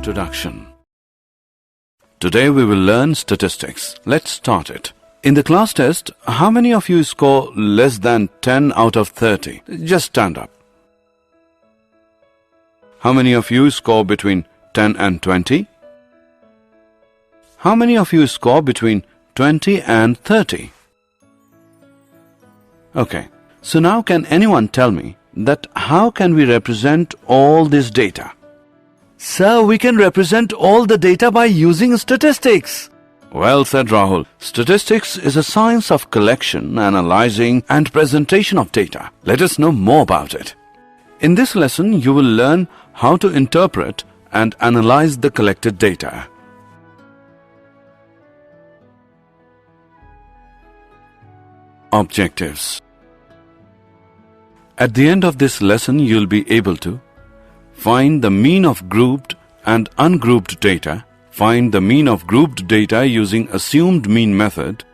Introduction. Today we will learn statistics. Let's start it. In the class test, how many of you score less than 10 out of 30? Just stand up. How many of you score between 10 and 20? How many of you score between 20 and 30? Okay, so now can anyone tell me that how can we represent all this data? Sir, we can represent all the data by using statistics. Well said, Rahul. Statistics is a science of collection, analyzing and presentation of data. Let us know more about it. In this lesson, you will learn how to interpret and analyze the collected data. Objectives. At the end of this lesson, you'll be able to find the mean of grouped and ungrouped data, find the mean of grouped data using assumed mean method,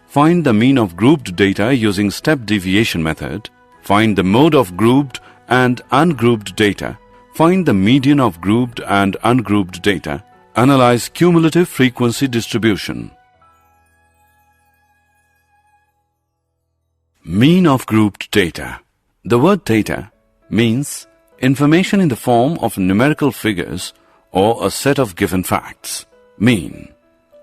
find the mean of grouped data using step deviation method, find the mode of grouped and ungrouped data, find the median of grouped and ungrouped data, analyze cumulative frequency distribution. Mean of grouped data. The word data means information in the form of numerical figures or a set of given facts. Mean.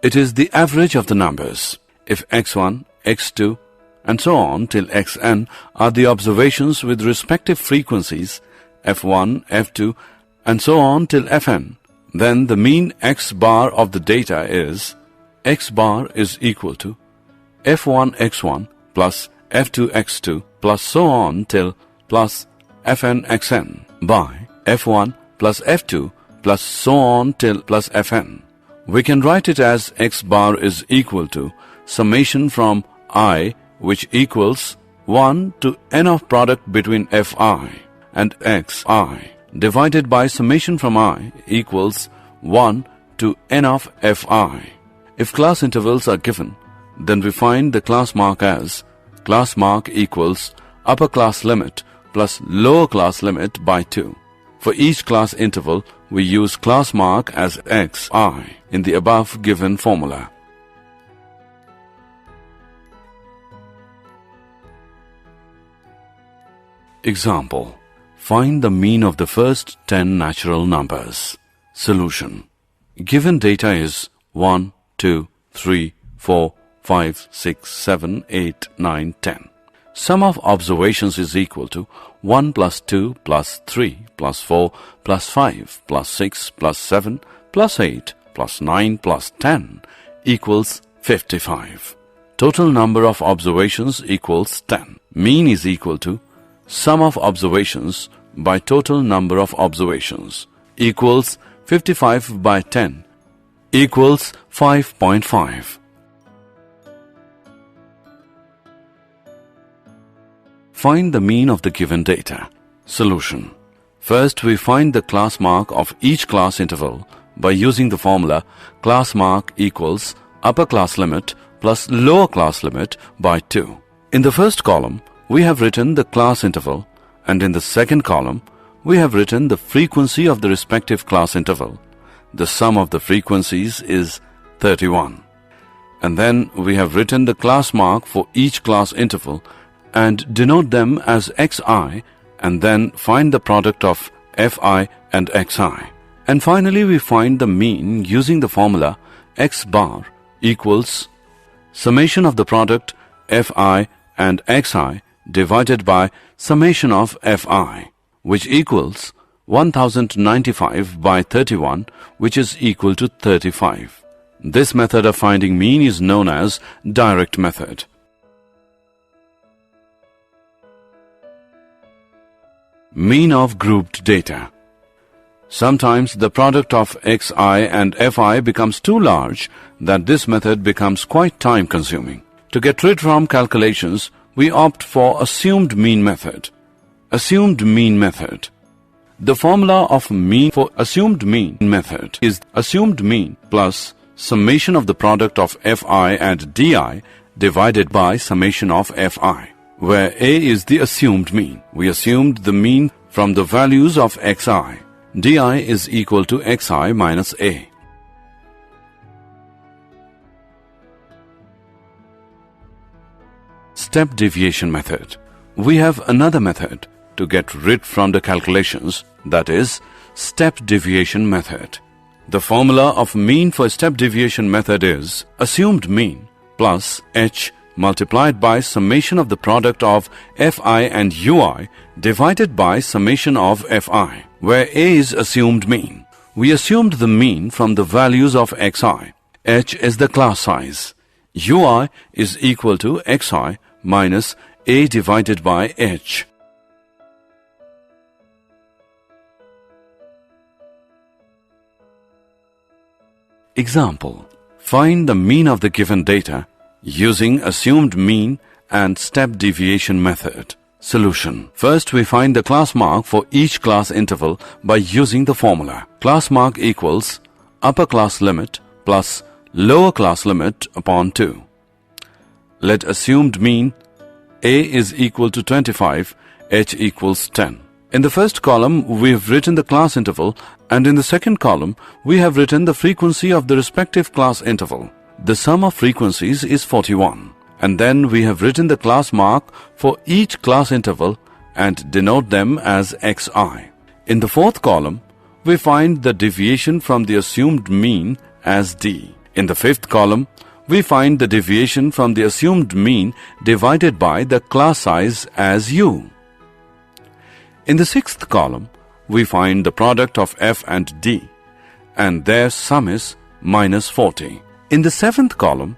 It is the average of the numbers. If x1, x2, and so on till xn are the observations with respective frequencies f1, f2, and so on till fn, then the mean x bar of the data is x bar is equal to f1 x1 plus f2 x2 plus so on till plus fn xn by f1 plus f2 plus so on till plus fn. We can write it as x bar is equal to summation from I, which equals 1 to n of product between fi and xi, divided by summation from I equals 1 to n of fi. If class intervals are given, then we find the class mark as class mark equals upper class limit plus lower class limit by 2. For each class interval, we use class mark as xi in the above given formula. Example. Find the mean of the first 10 natural numbers. Solution. Given data is 1, 2, 3, 4, 5, 6, 7, 8, 9, 10. Sum of observations is equal to 1 plus 2 plus 3 plus 4 plus 5 plus 6 plus 7 plus 8 plus 9 plus 10 equals 55. Total number of observations equals 10. Mean is equal to sum of observations by total number of observations equals 55 by 10 equals 5.5. Find the mean of the given data. Solution. First, we find the class mark of each class interval by using the formula class mark equals upper class limit plus lower class limit by 2. In the first column, we have written the class interval, and in the second column, we have written the frequency of the respective class interval. The sum of the frequencies is 31. And then we have written the class mark for each class interval and denote them as xi, and then find the product of fi and xi. And finally, we find the mean using the formula x bar equals summation of the product fi and xi divided by summation of fi, which equals 1095 by 31, which is equal to 35. This method of finding mean is known as direct method. Mean of grouped data. Sometimes the product of xi and fi becomes too large that this method becomes quite time-consuming. To get rid from calculations, we opt for assumed mean method. Assumed mean method. The formula of mean for assumed mean method is assumed mean plus summation of the product of fi and di divided by summation of fi, where a is the assumed mean. We assumed the mean from the values of xi. di is equal to xi minus a. Step deviation method. We have another method to get rid from the calculations, that is, step deviation method. The formula of mean for step deviation method is assumed mean plus h multiplied by summation of the product of fi and ui divided by summation of fi, where a is assumed mean. We assumed the mean from the values of xi. H is the class size. ui is equal to xi minus a divided by h. Example. Find the mean of the given data using assumed mean and step deviation method. Solution. First, we find the class mark for each class interval by using the formula. Class mark equals upper class limit plus lower class limit upon 2. Let assumed mean a is equal to 25, h equals 10. In the first column, we have written the class interval, and in the second column, we have written the frequency of the respective class interval. The sum of frequencies is 41. And then we have written the class mark for each class interval and denote them as xi. In the fourth column, we find the deviation from the assumed mean as d. In the fifth column, we find the deviation from the assumed mean divided by the class size as u. In the sixth column, we find the product of f and d, and their sum is minus 40. In the seventh column,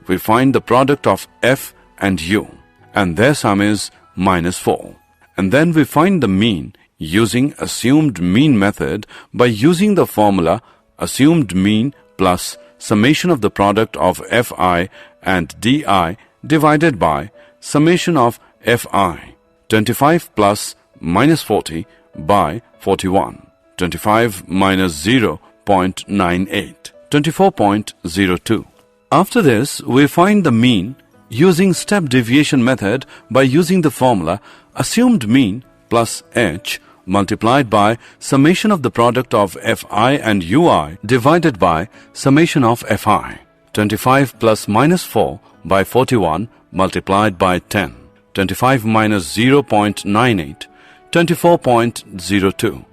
we find the product of f and u, and their sum is minus 4. And then we find the mean using assumed mean method by using the formula assumed mean plus summation of the product of fi and di divided by summation of fi. 25 plus minus 40 by 41. 25 minus 0.98. 24.02. After this, we find the mean using step deviation method by using the formula assumed mean plus h multiplied by summation of the product of fi and ui divided by summation of fi. 25 plus minus 4 by 41 multiplied by 10. 25 minus 0.98. 24.02.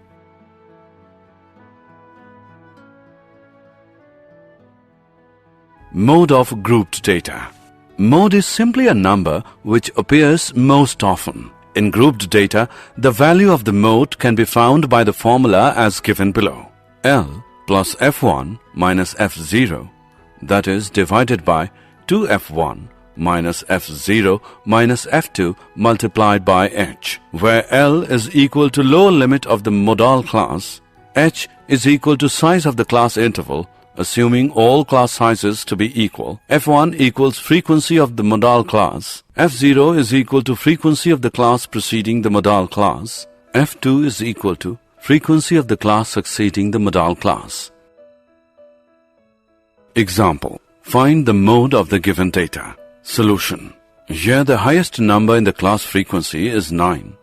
Mode of grouped data. Mode is simply a number which appears most often. In grouped data, the value of the mode can be found by the formula as given below. L plus F1 minus F0, that is divided by 2F1 minus F0 minus F2 multiplied by h, where L is equal to lower limit of the modal class, h is equal to size of the class interval, assuming all class sizes to be equal. F1 equals frequency of the modal class. F0 is equal to frequency of the class preceding the modal class. F2 is equal to frequency of the class succeeding the modal class. Example. Find the mode of the given data. Solution. Here the highest number in the class frequency is 9,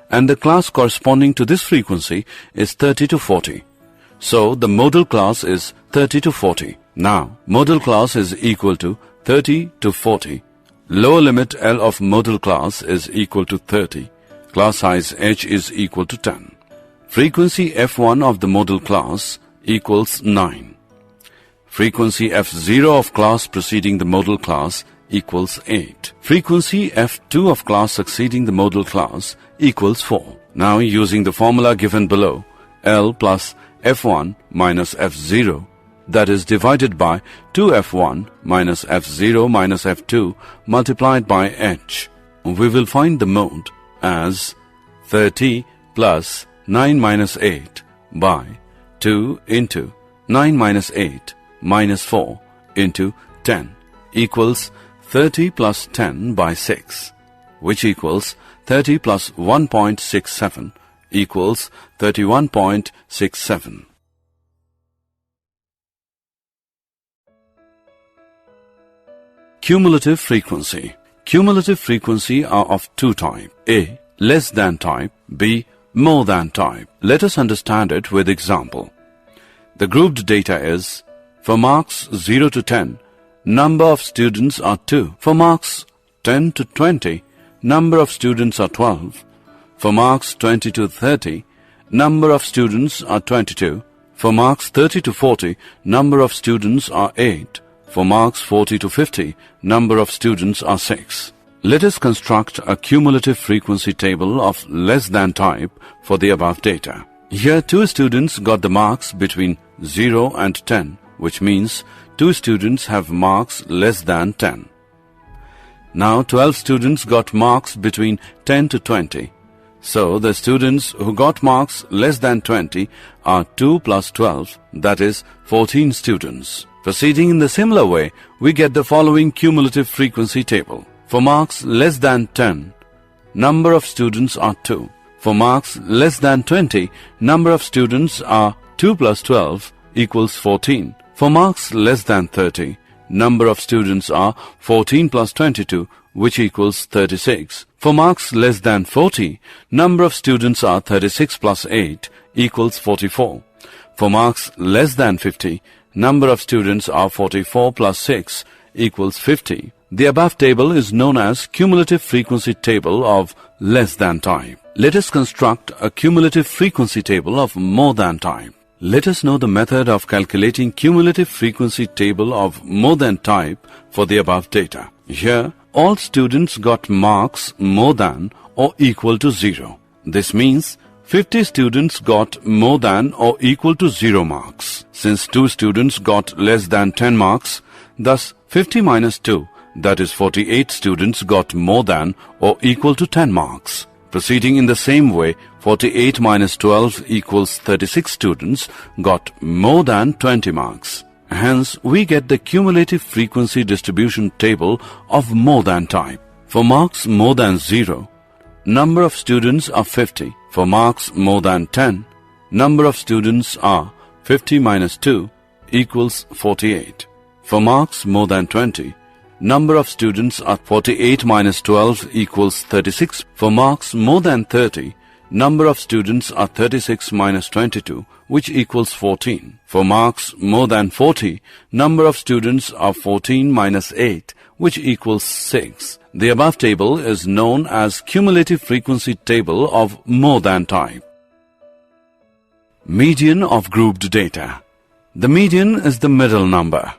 and the class corresponding to this frequency is 30 to 40. So the modal class is 30 to 40. Now, modal class is equal to 30 to 40. Lower limit L of modal class is equal to 30. Class size h is equal to 10. Frequency F1 of the modal class equals 9. Frequency F0 of class preceding the modal class equals 8. Frequency F2 of class succeeding the modal class equals 4. Now, using the formula given below, L plus F1 minus F0, that is divided by 2F1 minus F0 minus F2 multiplied by h, we will find the mode as 30 plus 9 minus 8 by 2 into 9 minus 8 minus 4 into 10 equals 30 plus 10 by 6, which equals 30 plus 1.67 equals 31.67. Cumulative frequency. Cumulative frequency are of two types: A, less than type; B, more than type. Let us understand it with example. The grouped data is, for marks 0 to 10, number of students are 2. For marks 10 to 20, number of students are 12. For marks 20 to 30, number of students are 22. For marks 30 to 40, number of students are 8. For marks 40 to 50, number of students are 6. Let us construct a cumulative frequency table of less than type for the above data. Here 2 students got the marks between 0 and 10, which means 2 students have marks less than 10. Now 12 students got marks between 10 to 20. So the students who got marks less than 20 are 2 plus 12, that is 14 students. Proceeding in the similar way, we get the following cumulative frequency table. For marks less than 10, number of students are 2. For marks less than 20, number of students are 2 plus 12 equals 14. For marks less than 30, number of students are 14 plus 22, which equals 36. For marks less than 40, number of students are 36 plus 8 equals 44. For marks less than 50, number of students are 44 plus 6 equals 50. The above table is known as cumulative frequency table of less than type. Let us construct a cumulative frequency table of more than type. Let us know the method of calculating cumulative frequency table of more than type for the above data. Here, all students got marks more than or equal to 0. This means 50 students got more than or equal to 0 marks. Since 2 students got less than 10 marks, thus 50 minus 2, that is 48 students got more than or equal to 10 marks. Proceeding in the same way, 48 minus 12 equals 36 students got more than 20 marks. Hence, we get the cumulative frequency distribution table of more than type. For marks more than 0, number of students are 50. For marks more than 10, number of students are 50 minus 2 equals 48. For marks more than 20, number of students are 48 minus 12 equals 36. For marks more than 30, number of students are 36 minus 22, which equals 14. For marks more than 40, number of students are 14 minus 8, which equals 6. The above table is known as cumulative frequency table of more than type. Median of grouped data. The median is the middle number.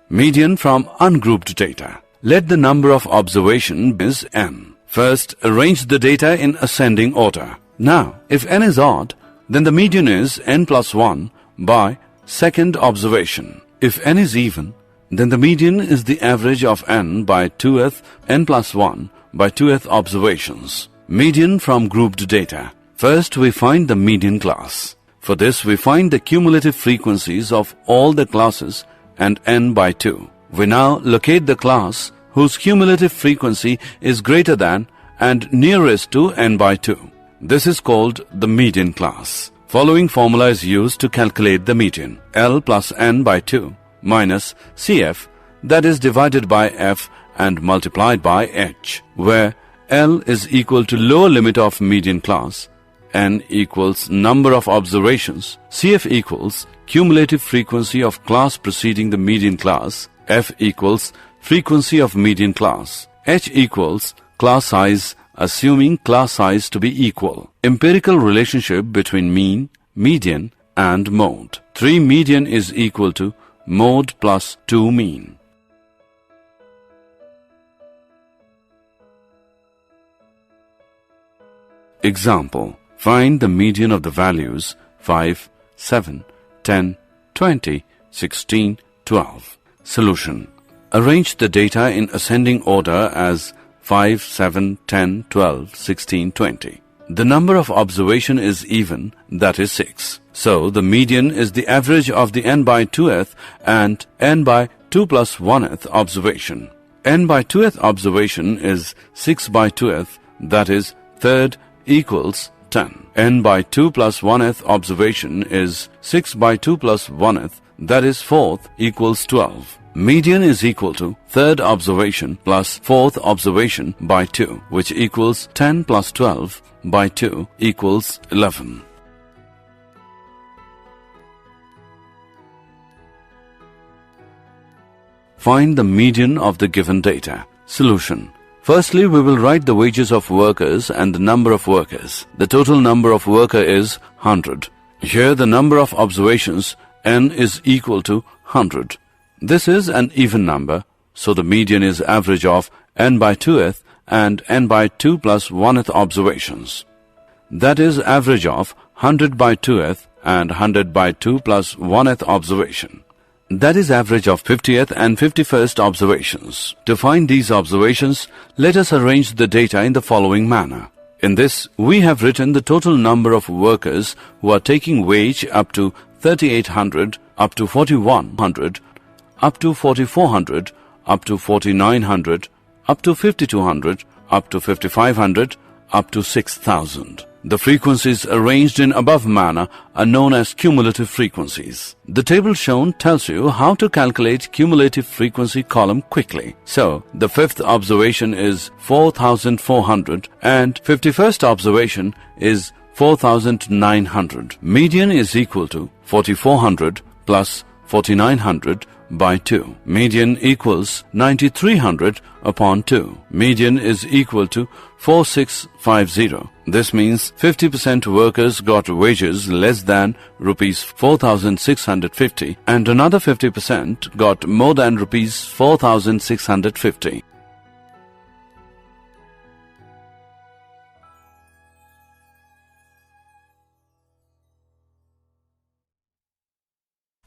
Median from ungrouped data. Let the number of observation be n. First, arrange the data in ascending order. Now, if n is odd, then the median is n plus 1 by second observation. If n is even, then the median is the average of n by 2th n plus 1 by 2th observations. Median from grouped data. First, we find the median class. For this, we find the cumulative frequencies of all the classes and n by 2. We now locate the class whose cumulative frequency is greater than and nearest to n by 2. This is called the median class. Following formula is used to calculate the median. L plus n by 2 minus CF, that is divided by F and multiplied by H, where L is equal to lower limit of median class, n equals number of observations, CF equals cumulative frequency of class preceding the median class, F equals frequency of median class, H equals class size assuming class size to be equal. Empirical relationship between mean, median and mode. 3 median is equal to mode plus 2 mean. Example. Find the median of the values 5, 7, 10, 20, 16, 12. Solution. Arrange the data in ascending order as 5, 7, 10, 12, 16, 20. The number of observation is even, that is 6. So, the median is the average of the n by 2th and n by 2 plus 1th observation. N by 2th observation is 6 by 2th, that is, third equals 10. N by 2 plus 1th observation is 6 by 2 plus 1th, that is, fourth equals 12. Median is equal to third observation plus fourth observation by 2, which equals 10 plus 12 by 2 equals 11. Find the median of the given data. Solution. Firstly, we will write the wages of workers and the number of workers. The total number of worker is 100. Here the number of observations n is equal to 100. This is an even number, so the median is average of n by 2th and n by 2 plus 1th observations. That is average of 100 by 2th and 100 by 2 plus 1th observation. That is average of 50th and 51st observations. To find these observations, let us arrange the data in the following manner. In this, we have written the total number of workers who are taking wage up to 3800, up to 4100, up to 4400, up to 4900, up to 5200, up to 5500, up to 6000. The frequencies arranged in above manner are known as cumulative frequencies. The table shown tells you how to calculate cumulative frequency column quickly. So, the 5th observation is 4400 and 51st observation is 4900. Median is equal to 4400 plus 4900 by 2. Median equals 9300 upon 2. Median is equal to 4650. This means 50% workers got wages less than rupees 4650 and another 50% got more than rupees 4650.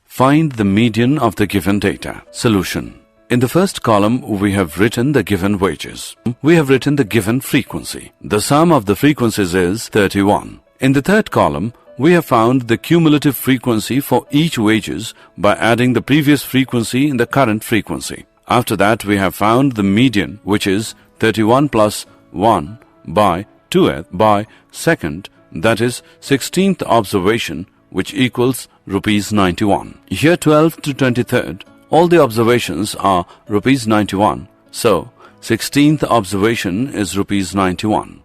Find the median of the given data. Solution. In the first column, we have written the given wages. We have written the given frequency. The sum of the frequencies is 31. In the third column, we have found the cumulative frequency for each wages by adding the previous frequency in the current frequency. After that, we have found the median, which is 31 plus 1 by 2th by 2nd, that is 16th observation, which equals rupees 91. Here 12th to 23rd, all the observations are rupees 91. So, 16th observation is rupees 91.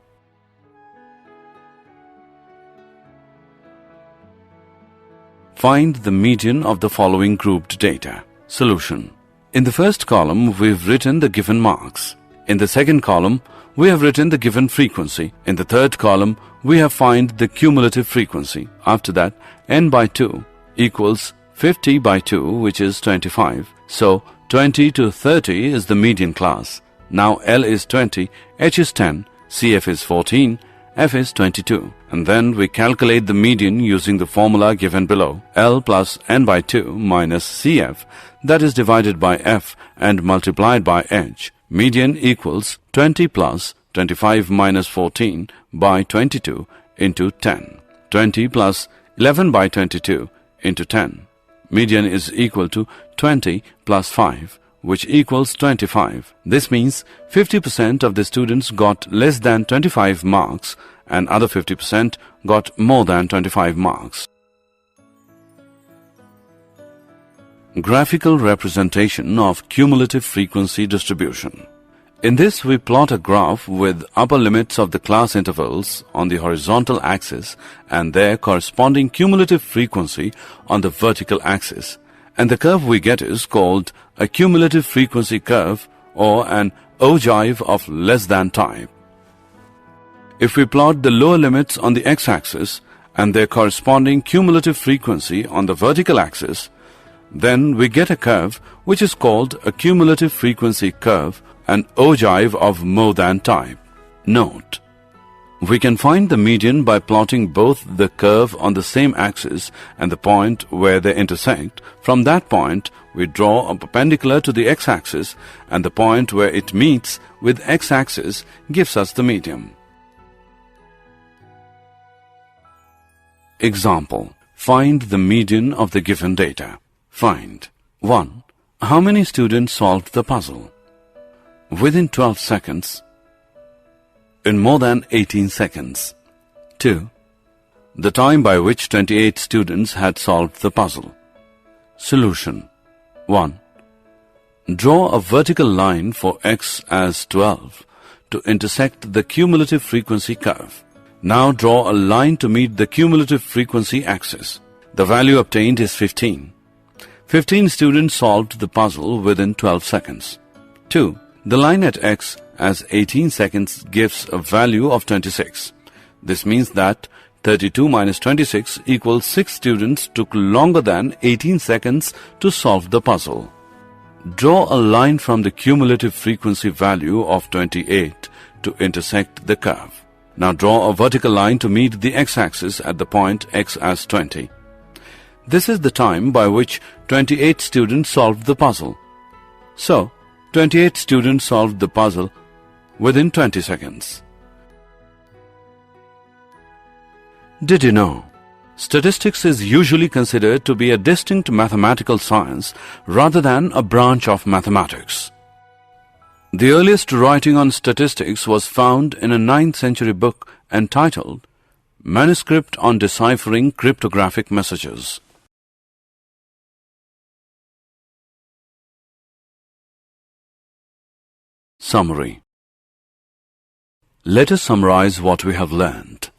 Find the median of the following grouped data. Solution. In the first column, we've written the given marks. In the second column, we have written the given frequency. In the third column, we have find the cumulative frequency. After that, n by 2 equals 50 by 2, which is 25. So, 20 to 30 is the median class. Now L is 20, H is 10, CF is 14, F is 22. And then we calculate the median using the formula given below. L plus n by 2 minus CF, that is divided by F and multiplied by H. Median equals 20 plus 25 minus 14 by 22 into 10. 20 plus 11 by 22 into 10. Median is equal to 20 plus 5, which equals 25. This means 50% of the students got less than 25 marks and other 50% got more than 25 marks. Graphical representation of cumulative frequency distribution. In this, we plot a graph with upper limits of the class intervals on the horizontal axis and their corresponding cumulative frequency on the vertical axis. And the curve we get is called a cumulative frequency curve or an ogive of less than type. If we plot the lower limits on the x-axis and their corresponding cumulative frequency on the vertical axis, then we get a curve which is called a cumulative frequency curve, an ogive of more than type. Note: we can find the median by plotting both the curve on the same axis and the point where they intersect. From that point, we draw a perpendicular to the x-axis, and the point where it meets with x-axis gives us the median. Example: find the median of the given data. Find 1. How many students solved the puzzle? Within 12 seconds. In more than 18 seconds. 2. The time by which 28 students had solved the puzzle. Solution. 1. Draw a vertical line for x as 12 to intersect the cumulative frequency curve. Now draw a line to meet the cumulative frequency axis. The value obtained is 15. 15 students solved the puzzle within 12 seconds. 2. The line at x as 18 seconds gives a value of 26. This means that 32 minus 26 equals 6 students took longer than 18 seconds to solve the puzzle. Draw a line from the cumulative frequency value of 28 to intersect the curve. Now draw a vertical line to meet the x-axis at the point x as 20. This is the time by which 28 students solved the puzzle. So, 28 students solved the puzzle within 20 seconds. Did you know? Statistics is usually considered to be a distinct mathematical science rather than a branch of mathematics. The earliest writing on statistics was found in a 9th century book entitled Manuscript on Deciphering Cryptographic Messages. Summary. Let us summarize what we have learned.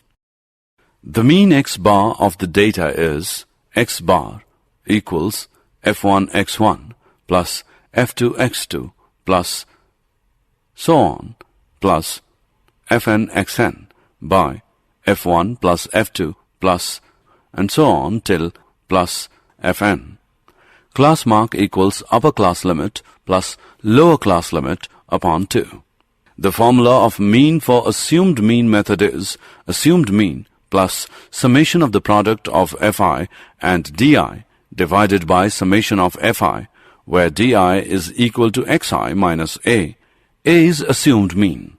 The mean x bar of the data is x bar equals f1 x1 plus f2 x2 plus so on plus fn xn by f1 plus f2 plus and so on till plus fn. Class mark equals upper class limit plus lower class limit upon 2. The formula of mean for assumed mean method is assumed mean plus summation of the product of fi and di divided by summation of fi, where di is equal to xi minus a. A is assumed mean.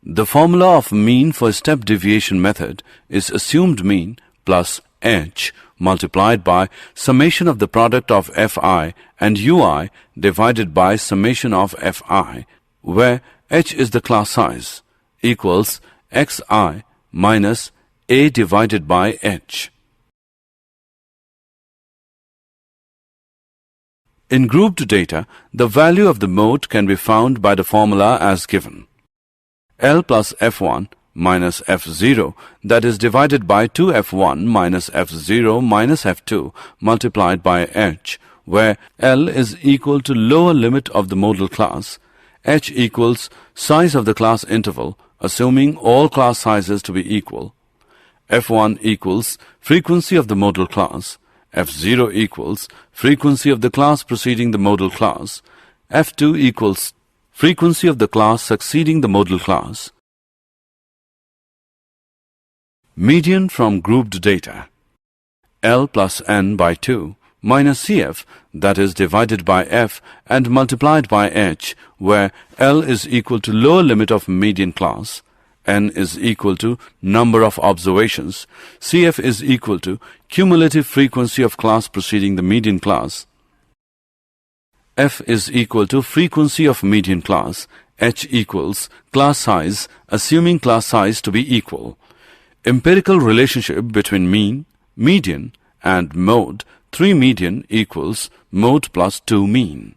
The formula of mean for step deviation method is assumed mean plus h multiplied by summation of the product of fi and ui divided by summation of fi, where h is the class size, equals xi minus a divided by h. In grouped data, the value of the mode can be found by the formula as given. L plus f1 minus f0, that is divided by 2f1 minus f0 minus f2 multiplied by h, where L is equal to lower limit of the modal class, h equals size of the class interval, assuming all class sizes to be equal. f1 equals frequency of the modal class, f0 equals frequency of the class preceding the modal class, f2 equals frequency of the class succeeding the modal class. Median from grouped data. L plus n by 2 minus CF, that is divided by f and multiplied by h, where L is equal to lower limit of median class, n is equal to number of observations, CF is equal to cumulative frequency of class preceding the median class, f is equal to frequency of median class, h equals class size, assuming class size to be equal. Empirical relationship between mean, median and mode. 3 median equals mode plus 2 mean.